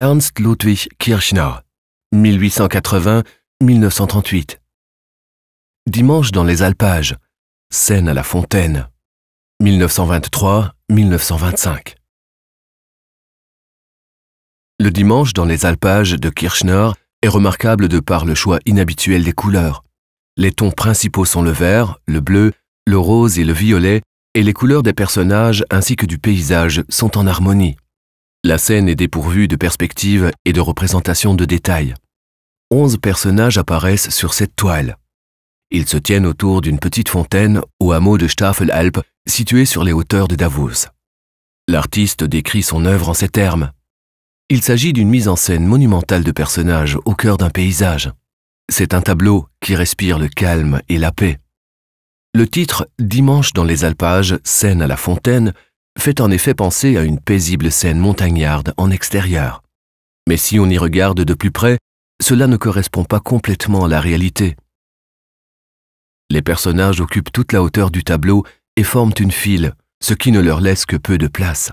Ernst Ludwig Kirchner, 1880-1938. Dimanche dans les alpages, scène à la fontaine, 1923-1925. Le dimanche dans les alpages de Kirchner est remarquable de par le choix inhabituel des couleurs. Les tons principaux sont le vert, le bleu, le rose et le violet, et les couleurs des personnages ainsi que du paysage sont en harmonie. La scène est dépourvue de perspective et de représentation de détails. 11 personnages apparaissent sur cette toile. Ils se tiennent autour d'une petite fontaine au hameau de Staffelalp, situé sur les hauteurs de Davos. L'artiste décrit son œuvre en ces termes. Il s'agit d'une mise en scène monumentale de personnages au cœur d'un paysage. C'est un tableau qui respire le calme et la paix. Le titre « Dimanche dans les alpages, scène à la fontaine » fait en effet penser à une paisible scène montagnarde en extérieur. Mais si on y regarde de plus près, cela ne correspond pas complètement à la réalité. Les personnages occupent toute la hauteur du tableau et forment une file, ce qui ne leur laisse que peu de place.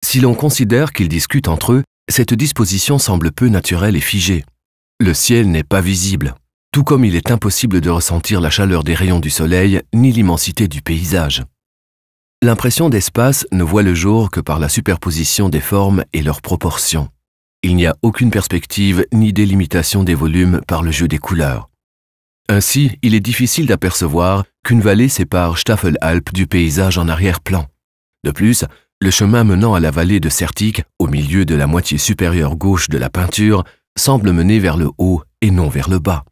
Si l'on considère qu'ils discutent entre eux, cette disposition semble peu naturelle et figée. Le ciel n'est pas visible, tout comme il est impossible de ressentir la chaleur des rayons du soleil ni l'immensité du paysage. L'impression d'espace ne voit le jour que par la superposition des formes et leurs proportions. Il n'y a aucune perspective ni délimitation des volumes par le jeu des couleurs. Ainsi, il est difficile d'apercevoir qu'une vallée sépare Staffelalp du paysage en arrière-plan. De plus, le chemin menant à la vallée de Sertig, au milieu de la moitié supérieure gauche de la peinture, semble mener vers le haut et non vers le bas.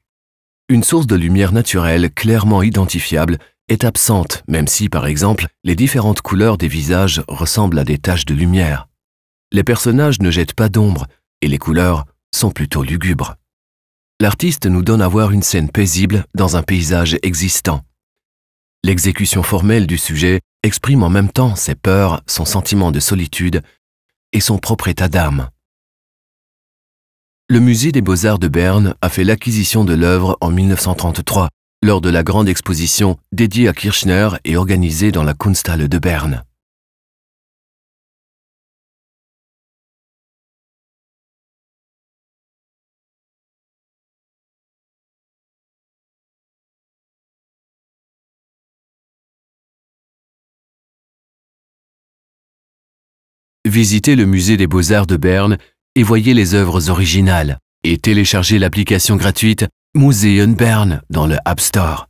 Une source de lumière naturelle clairement identifiable est absente, même si, par exemple, les différentes couleurs des visages ressemblent à des taches de lumière. Les personnages ne jettent pas d'ombre, et les couleurs sont plutôt lugubres. L'artiste nous donne à voir une scène paisible dans un paysage existant. L'exécution formelle du sujet exprime en même temps ses peurs, son sentiment de solitude et son propre état d'âme. Le musée des Beaux-Arts de Berne a fait l'acquisition de l'œuvre en 1933, lors de la grande exposition dédiée à Kirchner et organisée dans la Kunsthalle de Berne. Visitez le musée des Beaux-Arts de Berne et voyez les œuvres originales et téléchargez l'application gratuite Museum Bern dans le App Store.